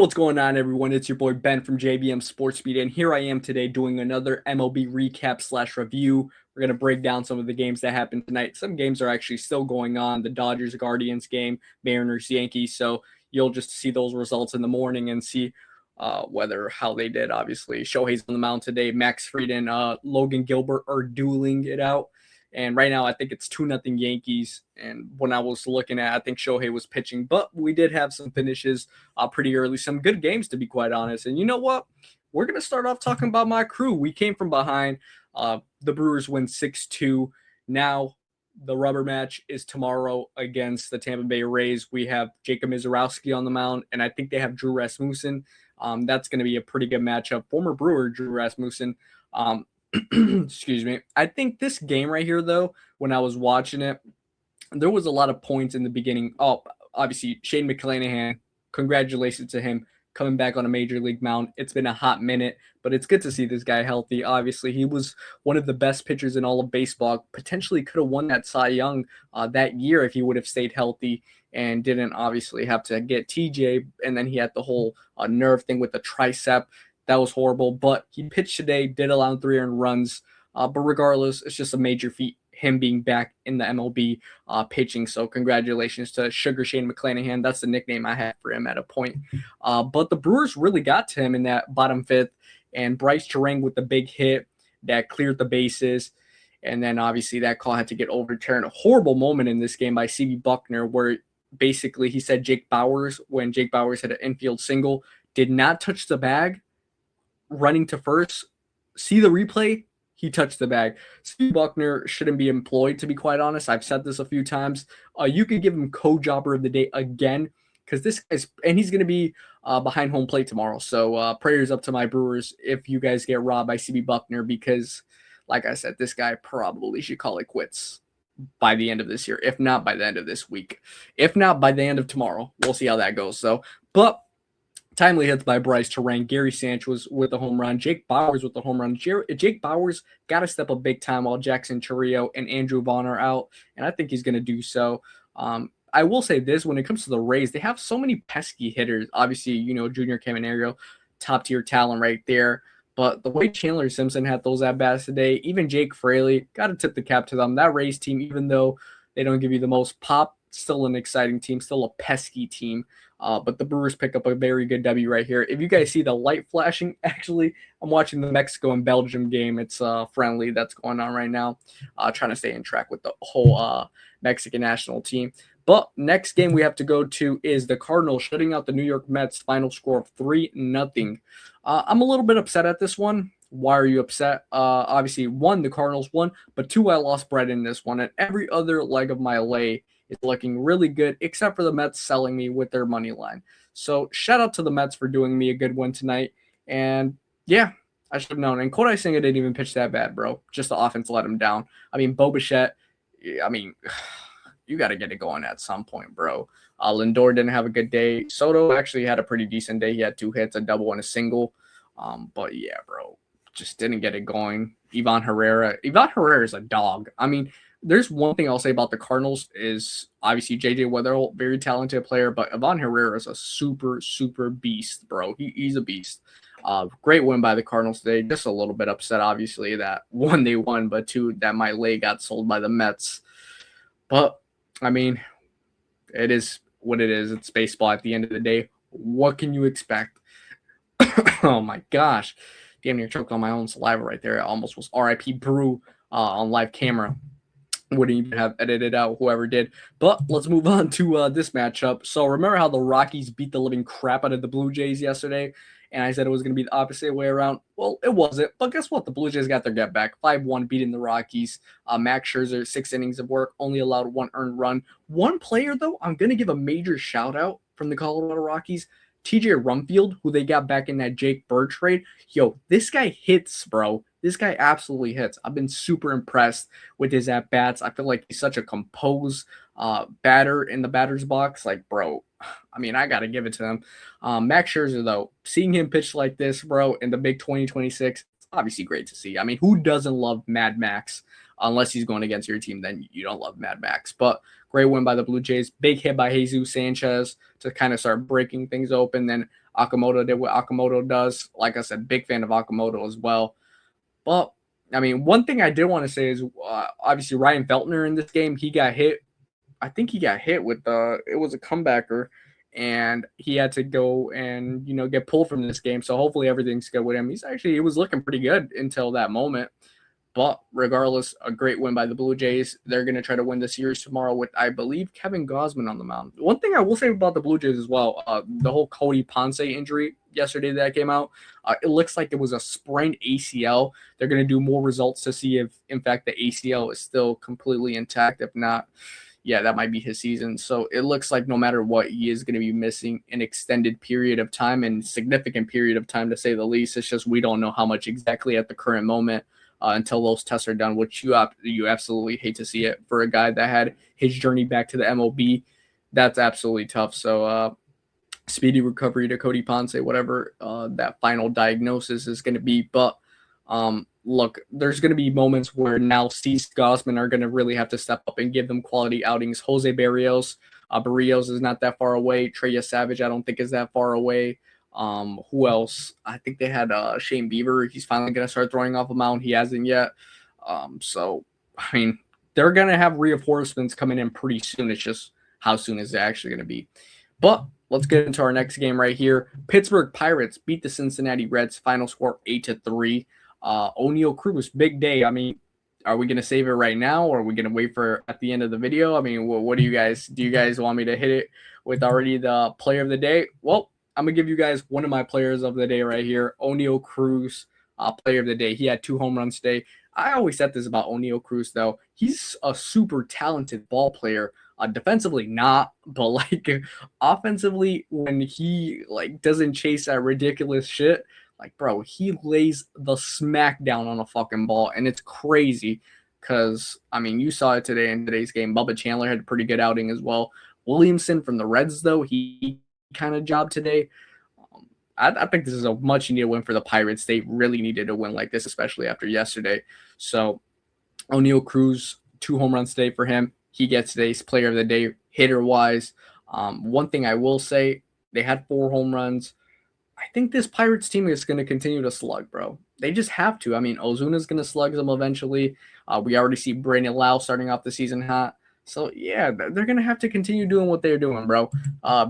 What's going on, everyone? It's your boy Ben from JBM Sports Media, and here I am today doing another MLB recap slash review. We're going to break down some of the games that happened tonight. Some games are actually still going on. The Dodgers Guardians game, Mariners Yankees. So you'll just see those results in the morning and see how they did. Obviously, Shohei's on the mound today. Max Fried and Logan Gilbert are dueling it out. And right now, I think it's 2-0 Yankees. And when I was looking at, I think Shohei was pitching, but we did have some finishes pretty early. Some good games, to be quite honest. And you know what? We're going to start off talking about my crew. We came from behind. The Brewers win 6-2. Now, the rubber match is tomorrow against the Tampa Bay Rays. We have Jacob Mizorowski on the mound, and I think they have Drew Rasmussen. That's going to be a pretty good matchup. Former Brewer Drew Rasmussen. Excuse me. I think this game right here, though, when I was watching it, there was a lot of points in the beginning. Oh, obviously, Shane McClanahan, congratulations to him coming back on a major league mound. It's been a hot minute, but it's good to see this guy healthy. Obviously, he was one of the best pitchers in all of baseball. Potentially could have won that Cy Young that year if he would have stayed healthy and didn't obviously have to get TJ. And then he had the whole nerve thing with the tricep. That was horrible, but he pitched today, did allow 3 earned runs. But regardless, it's just a major feat, him being back in the MLB pitching. So congratulations to Sugar Shane McClanahan. That's the nickname I had for him at a point. But the Brewers really got to him in that bottom fifth, and Bryce Terang with the big hit that cleared the bases. And then obviously that call had to get overturned. A horrible moment in this game by C.B. Buckner where basically he said Jake Bauers, when Jake Bauers had an infield single, did not touch the bag. Running to first, see the replay, he touched the bag. Steve Buckner shouldn't be employed, to be quite honest. I've said this a few times. You could give him co-jobber of the day again, because this guy's, and he's going to be behind home plate tomorrow. So prayers up to my Brewers if you guys get robbed by CB Buckner, because like I said, this guy probably should call it quits by the end of this year, if not by the end of this week, if not by the end of tomorrow. We'll see how that goes. So, but timely hits by Bryce Terang. Gary Sanchez with the home run. Jake Bauers with the home run. Jake Bauers got to step up big time while Jackson Chourio and Andrew Vaughn are out, and I think he's going to do so. I will say this, when it comes to the Rays, they have so many pesky hitters. Obviously, Junior Caminero, top-tier talent right there. But the way Chandler Simpson had those at-bats today, even Jake Fraley, got to tip the cap to them. That Rays team, even though they don't give you the most pop, still an exciting team, still a pesky team. But the Brewers pick up a very good W right here. If you guys see the light flashing, actually, I'm watching the Mexico and Belgium game. It's friendly that's going on right now. Trying to stay in track with the whole Mexican national team. But next game we have to go to is the Cardinals shutting out the New York Mets. Final score of 3-0. I'm a little bit upset at this one. Why are you upset? Obviously, 1, the Cardinals won, but 2, I lost bread in this one. And every other leg of my lay is looking really good, except for the Mets selling me with their money line. So shout out to the Mets for doing me a good one tonight. And yeah, I should have known. And Kodai Senga didn't even pitch that bad, bro. Just the offense let him down. I mean, Bo Bichette, you got to get it going at some point, bro. Lindor didn't have a good day. Soto actually had a pretty decent day. He had 2 hits, a double and a single. But yeah, bro, just didn't get it going. Ivan Herrera is a dog. I mean, there's one thing I'll say about the Cardinals is obviously J.J. Weatherall, very talented player, but Ivan Herrera is a super, super beast, bro. He's a beast. Great win by the Cardinals today. Just a little bit upset, obviously, that 1, they won, but 2, that my lay got sold by the Mets. But, I mean, it is what it is. It's baseball at the end of the day. What can you expect? Oh, my gosh. Damn near choked on my own saliva right there. It almost was RIP Brew on live camera. Wouldn't even have edited out whoever did. But let's move on to this matchup. So remember how the Rockies beat the living crap out of the Blue Jays yesterday? And I said it was going to be the opposite way around. Well, it wasn't. But guess what? The Blue Jays got their get back. 5-1 beating the Rockies. Max Scherzer, 6 innings of work, only allowed 1 earned run. One player, though, I'm going to give a major shout out from the Colorado Rockies. TJ Rumfield, who they got back in that Jake Bird trade. Yo, this guy hits, bro. This guy absolutely hits. I've been super impressed with his at-bats. I feel like he's such a composed batter in the batter's box. Like, bro, I mean, I got to give it to him. Max Scherzer, though, seeing him pitch like this, bro, in the big 2026, it's obviously great to see. I mean, who doesn't love Mad Max? Unless he's going against your team, then you don't love Mad Max. But great win by the Blue Jays. Big hit by Jesus Sanchez to kind of start breaking things open. Then Okamoto did what Okamoto does. Like I said, big fan of Okamoto as well. But I mean, one thing I did want to say is obviously Ryan Feltner in this game, he got hit. I think he got hit with it was a comebacker, and he had to go and get pulled from this game. So hopefully everything's good with him. He was looking pretty good until that moment. But regardless, a great win by the Blue Jays. They're going to try to win the series tomorrow with, I believe, Kevin Gausman on the mound. One thing I will say about the Blue Jays as well, the whole Cody Ponce injury yesterday that came out, it looks like it was a sprained ACL. They're going to do more results to see if, in fact, the ACL is still completely intact. If not, yeah, that might be his season. So it looks like no matter what, he is going to be missing an extended period of time and significant period of time, to say the least. It's just we don't know how much exactly at the current moment. Until those tests are done, which you absolutely hate to see it for a guy that had his journey back to the MLB. That's absolutely tough. So speedy recovery to Cody Ponce, whatever that final diagnosis is going to be. But look, there's going to be moments where now Steve Gausman are going to really have to step up and give them quality outings. Jose Barrios is not that far away. Treya Savage, I don't think is that far away. Who else? I think they had Shane Bieber. He's finally going to start throwing off a mound. He hasn't yet. So, I mean, they're going to have reinforcements coming in pretty soon. It's just how soon is it actually going to be? But let's get into our next game right here. Pittsburgh Pirates beat the Cincinnati Reds. Final score 8-3. O'Neal Cruz, big day. I mean, are we going to save it right now, or are we going to wait for at the end of the video? I mean, what do you guys want me to hit it with already the player of the day? Well, I'm going to give you guys one of my players of the day right here, O'Neal Cruz, player of the day. He had 2 home runs today. I always said this about O'Neal Cruz, though. He's a super talented ball player. Defensively, not, but like offensively, when he doesn't chase that ridiculous shit, bro, he lays the smack down on a fucking ball, and it's crazy because, I mean, you saw it today in today's game. Bubba Chandler had a pretty good outing as well. Williamson from the Reds, though, he kind of job today. I think this is a much needed win for the Pirates. They really needed a win like this, especially after yesterday. So O'Neal Cruz, 2 home runs today for him. He gets today's player of the day, hitter-wise. One thing I will say, they had 4 home runs. I think this Pirates team is going to continue to slug, bro. They just have to. I mean, Ozuna's going to slug them eventually. We already see Brandon Lau starting off the season hot. So, yeah, they're going to have to continue doing what they're doing, bro.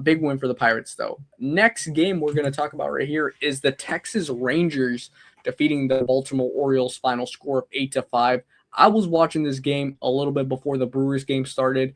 Big win for the Pirates, though. Next game we're going to talk about right here is the Texas Rangers defeating the Baltimore Orioles. Final score of 8-5. I was watching this game a little bit before the Brewers game started.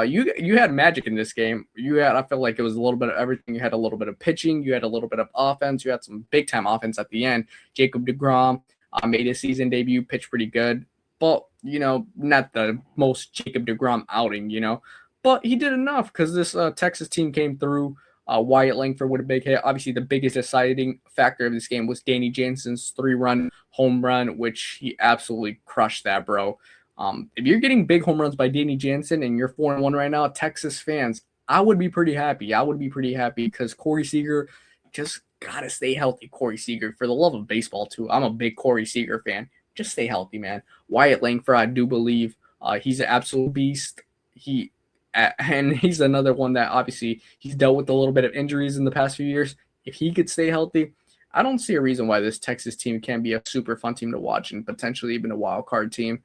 You had magic in this game. I felt like it was a little bit of everything. You had a little bit of pitching. You had a little bit of offense. You had some big-time offense at the end. Jacob deGrom made his season debut, pitched pretty good. But, not the most Jacob deGrom outing, But he did enough because this Texas team came through. Wyatt Langford with a big hit. Obviously, the biggest deciding factor of this game was Danny Jansen's 3-run home run, which he absolutely crushed that, bro. If you're getting big home runs by Danny Jansen and you're 4-1 right now, Texas fans, I would be pretty happy. Because Corey Seager just got to stay healthy, Corey Seager. For the love of baseball, too. I'm a big Corey Seager fan. Just stay healthy, man. Wyatt Langford, I do believe he's an absolute beast. And he's another one that obviously he's dealt with a little bit of injuries in the past few years. If he could stay healthy, I don't see a reason why this Texas team can't be a super fun team to watch and potentially even a wild card team.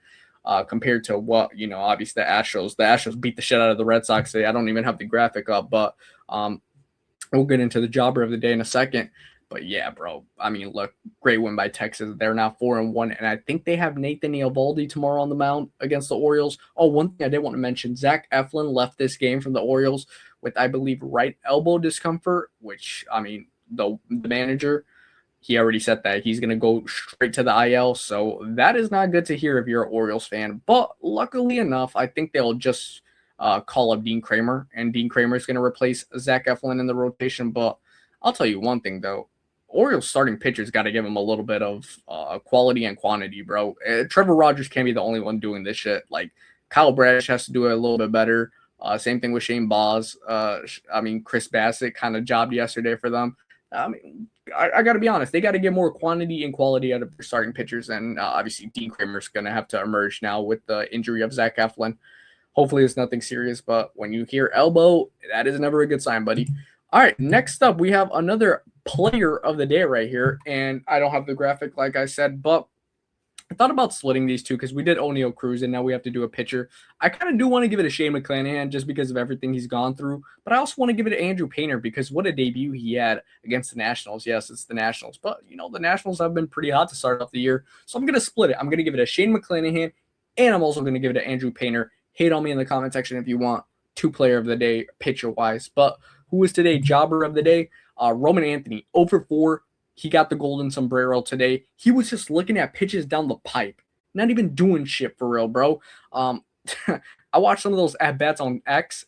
Compared to what, obviously the Astros. The Astros beat the shit out of the Red Sox today. I don't even have the graphic up, but we'll get into the jobber of the day in a second. But yeah, bro, I mean, look, great win by Texas. They're now 4-1, and I think they have Nathan Eovaldi tomorrow on the mound against the Orioles. Oh, one thing I did want to mention, Zach Eflin left this game from the Orioles with, I believe, right elbow discomfort, which, I mean, the manager, he already said that he's going to go straight to the IL, so that is not good to hear if you're an Orioles fan. But luckily enough, I think they'll just call up Dean Kramer, and Dean Kramer is going to replace Zach Eflin in the rotation. But I'll tell you one thing, though. Orioles starting pitchers got to give him a little bit of quality and quantity, bro. Trevor Rogers can't be the only one doing this shit. Like, Kyle Bradish has to do it a little bit better. Same thing with Shane Baz. Chris Bassett kind of jobbed yesterday for them. I got to be honest. They got to get more quantity and quality out of their starting pitchers. And obviously, Dean Kramer's going to have to emerge now with the injury of Zach Eflin. Hopefully, it's nothing serious. But when you hear elbow, that is never a good sign, buddy. All right, next up, we have another player of the day right here. And I don't have the graphic, like I said, but I thought about splitting these two because we did O'Neal Cruz and now we have to do a pitcher. I kind of do want to give it a Shane McClanahan just because of everything he's gone through, but I also want to give it to Andrew Painter because what a debut he had against the Nationals. Yes, it's the Nationals, but the Nationals have been pretty hot to start off the year, so I'm gonna split it. I'm gonna give it a Shane McClanahan, and I'm also gonna give it to Andrew Painter. Hate on me in the comment section if you want two player of the day pitcher wise, but who was today jobber of the day? Roman Anthony, 0 for 4. He got the golden sombrero today. He was just looking at pitches down the pipe, not even doing shit for real, bro. I watched some of those at bats on X.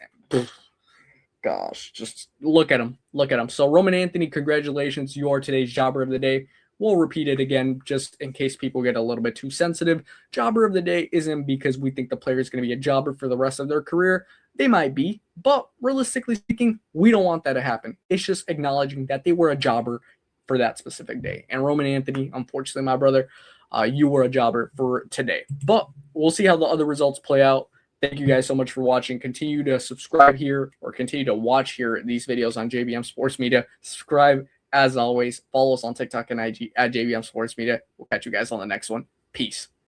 Gosh, just look at him. Look at him. So, Roman Anthony, congratulations. You are today's jobber of the day. We'll repeat it again just in case people get a little bit too sensitive. Jobber of the day isn't because we think the player is going to be a jobber for the rest of their career. They might be, but realistically speaking, we don't want that to happen. It's just acknowledging that they were a jobber for that specific day. And Roman Anthony, unfortunately, my brother, you were a jobber for today. But we'll see how the other results play out. Thank you guys so much for watching. Continue to subscribe here or continue to watch here these videos on JBM Sports Media. Subscribe as always. Follow us on TikTok and IG at JBM Sports Media. We'll catch you guys on the next one. Peace.